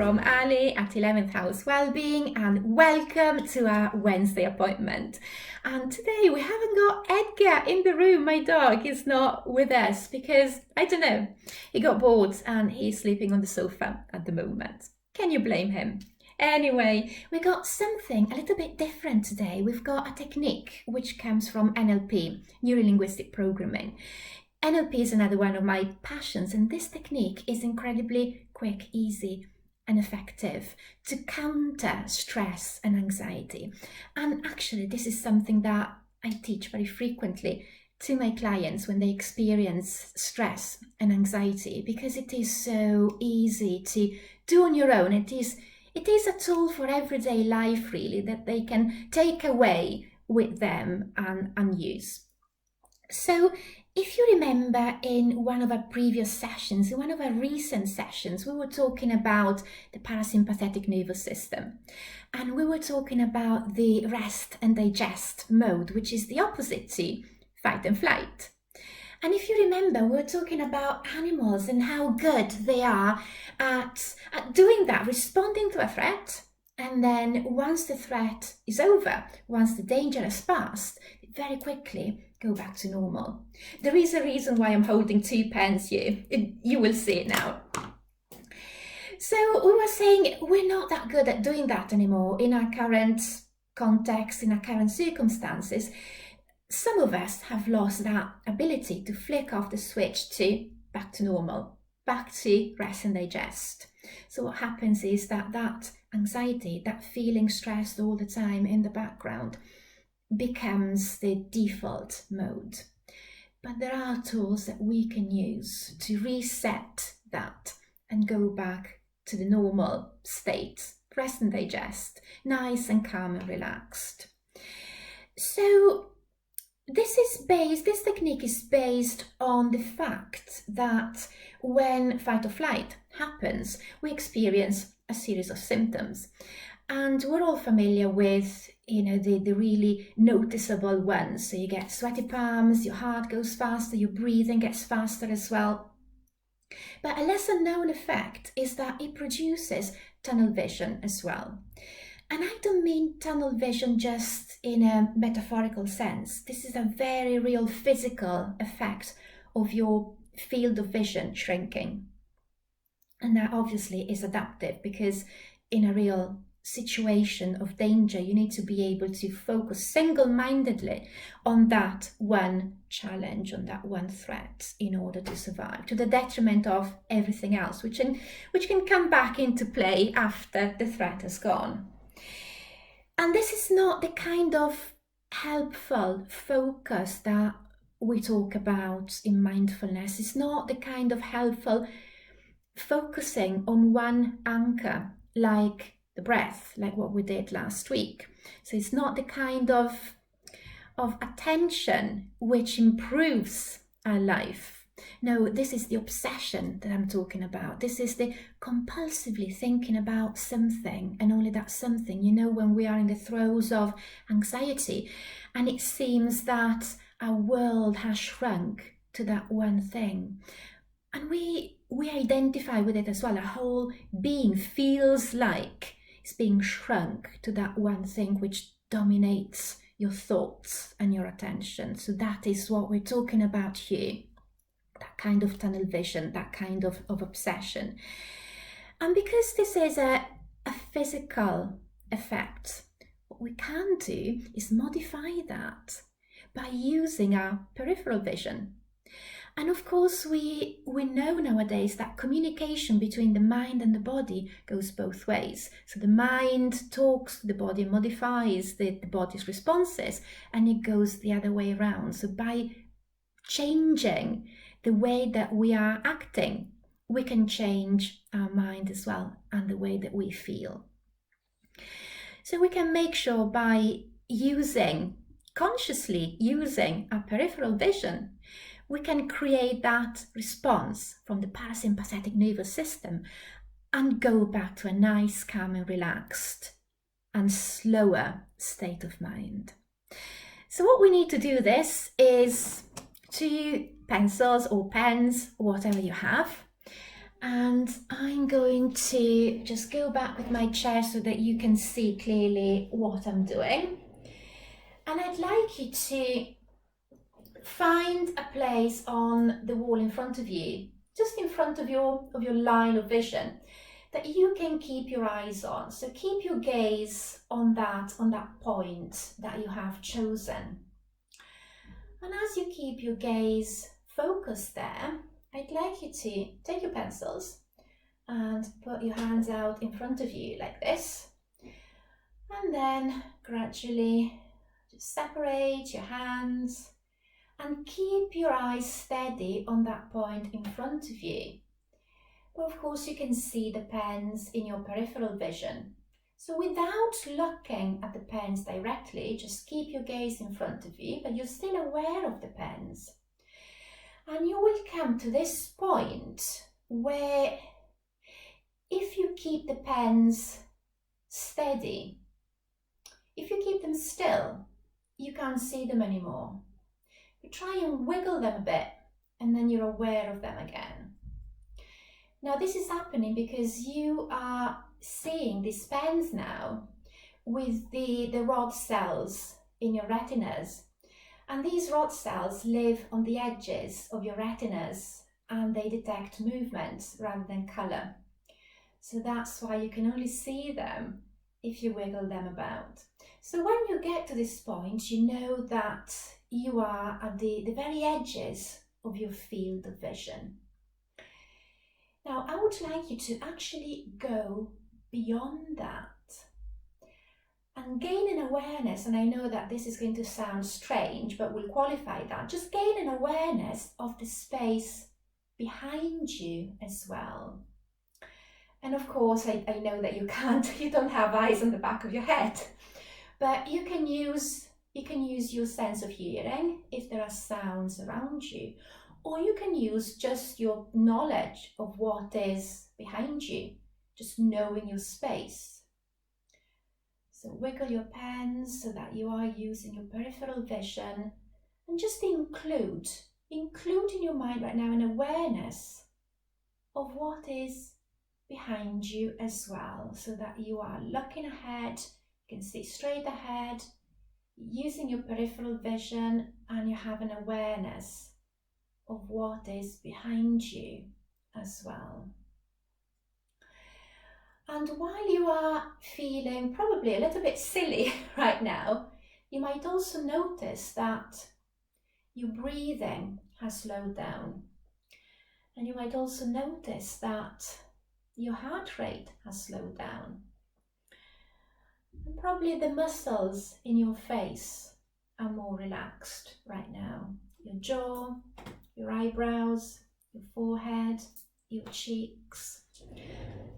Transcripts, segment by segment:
from Allie at 11th House Wellbeing, and welcome to our Wednesday appointment. And today we haven't got Edgar in the room. My dog is not with us because, I don't know, he got bored and he's sleeping on the sofa at the moment. Can you blame him? Anyway, we got something a little bit different today. We've got a technique which comes from NLP, Neuro-Linguistic Programming. NLP is another one of my passions, and this technique is incredibly quick, easy, and effective to counter stress and anxiety. And actually, this is something that I teach very frequently to my clients when they experience stress and anxiety, because it is so easy to do on your own. It is a tool for everyday life, really, that they can take away with them and use. So if you remember, in one of our previous sessions, in one of our recent sessions, we were talking about the parasympathetic nervous system. And we were talking about the rest and digest mode, which is the opposite to fight and flight. And if you remember, we were talking about animals and how good they are at doing that, responding to a threat. And then once the threat is over, once the danger has passed, very quickly go back to normal. There is a reason why I'm holding 2 pens here. You will see it now. So we were saying we're not that good at doing that anymore in our current context, in our current circumstances. Some of us have lost that ability to flick off the switch to back to normal, back to rest and digest. So what happens is that anxiety, that feeling stressed all the time in the background, becomes the default mode. But there are tools that we can use to reset that and go back to the normal state, rest and digest, nice and calm and relaxed. So this technique is based on the fact that when fight or flight happens, we experience a series of symptoms. And we're all familiar with, the really noticeable ones. So you get sweaty palms, your heart goes faster, your breathing gets faster as well. But a lesser known effect is that it produces tunnel vision as well. And I don't mean tunnel vision just in a metaphorical sense. This is a very real physical effect of your field of vision shrinking. And that obviously is adaptive, because in a real situation of danger, you need to be able to focus single-mindedly on that one challenge, on that one threat, in order to survive, to the detriment of everything else, which can come back into play after the threat has gone. And this is not the kind of helpful focus that we talk about in mindfulness. It's not the kind of helpful focusing on one anchor, like the breath, like what we did last week. So it's not the kind of attention which improves our life. No, this is the obsession that I'm talking about. This is the compulsively thinking about something, and only that something. When we are in the throes of anxiety and it seems that our world has shrunk to that one thing, and we identify with it as well. Our whole being feels like it's being shrunk to that one thing which dominates your thoughts and your attention. So that is what we're talking about here, that kind of tunnel vision, that kind of obsession. And because this is a physical effect, what we can do is modify that by using our peripheral vision. And of course, we know nowadays that communication between the mind and the body goes both ways. So the mind talks to the body, modifies the body's responses, and it goes the other way around. So by changing the way that we are acting, we can change our mind as well, and the way that we feel. So we can make sure by consciously using our peripheral vision, we can create that response from the parasympathetic nervous system and go back to a nice, calm and relaxed and slower state of mind. So what we need to do this is 2 pencils or pens, or whatever you have, And I'm going to just go back with my chair so that you can see clearly what I'm doing. And I'd like you to find a place on the wall in front of you, just in front of your line of vision, that you can keep your eyes on. So keep your gaze on that point that you have chosen. And as you keep your gaze focused there, I'd like you to take your pencils and put your hands out in front of you like this. And then gradually just separate your hands and keep your eyes steady on that point in front of you. But of course you can see the pens in your peripheral vision. So without looking at the pens directly, just keep your gaze in front of you, but you're still aware of the pens. And you will come to this point where if you keep the pens steady, if you keep them still, you can't see them anymore. But try and wiggle them a bit, and then you're aware of them again. Now this is happening because you are seeing these pens now with the rod cells in your retinas. And these rod cells live on the edges of your retinas and they detect movements rather than colour. So that's why you can only see them if you wiggle them about. So when you get to this point, you know that you are at the very edges of your field of vision. Now, I would like you to actually go beyond that and gain an awareness, and I know that this is going to sound strange, but we'll qualify that. Just gain an awareness of the space behind you as well. And of course, I know that you don't have eyes on the back of your head, but you can use your sense of hearing if there are sounds around you, or you can use just your knowledge of what is behind you, just knowing your space. So wiggle your pens so that you are using your peripheral vision, and just include in your mind right now an awareness of what is behind you as well, so that you are looking ahead, you can see straight ahead, using your peripheral vision, and you have an awareness of what is behind you as well. And while you are feeling probably a little bit silly right now, you might also notice that your breathing has slowed down. And you might also notice that your heart rate has slowed down. And probably the muscles in your face are more relaxed right now. Your jaw, your eyebrows, your forehead, your cheeks.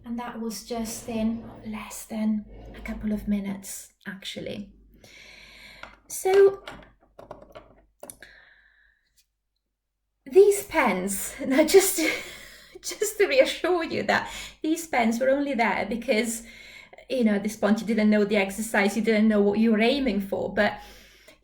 And that was just in less than a couple of minutes, actually. So these pens, now just to reassure you that these pens were only there because, at this point you didn't know the exercise, you didn't know what you were aiming for, but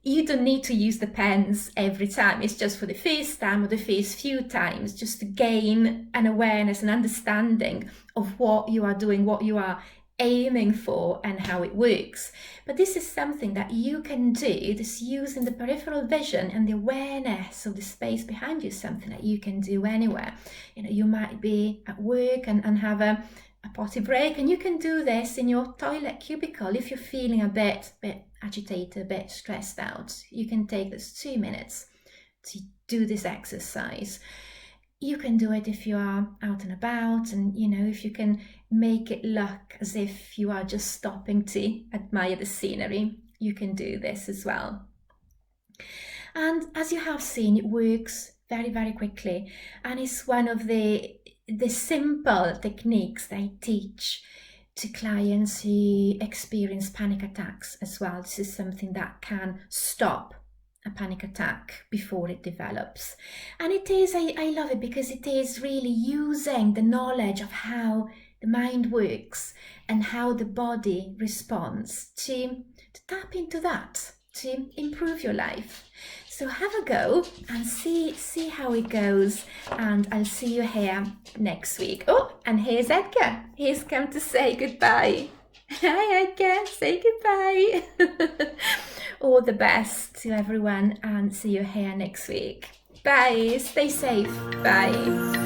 you don't need to use the pens every time. It's just for the first time or the first few times, just to gain an awareness and understanding of what you are doing, what you are aiming for and how it works. But this is something that you can do, this using the peripheral vision and the awareness of the space behind you, something that you can do anywhere. You might be at work and have a potty break, and you can do this in your toilet cubicle if you're feeling a bit agitated, a bit stressed out. You can take this 2 minutes to do this exercise. You can do it if you are out and about, and if you can make it look as if you are just stopping to admire the scenery, you can do this as well. And as you have seen, it works very, very quickly, and it's one of the simple techniques that I teach to clients who experience panic attacks as well. This is something that can stop a panic attack before it develops. And it is, I love it because it is really using the knowledge of how the mind works and how the body responds to tap into that, to improve your life. So have a go and see how it goes, and I'll see you here next week. Oh, and here's Edgar. He's come to say goodbye. Hi Edgar, say goodbye. All the best to everyone, and see you here next week. Bye, stay safe, bye.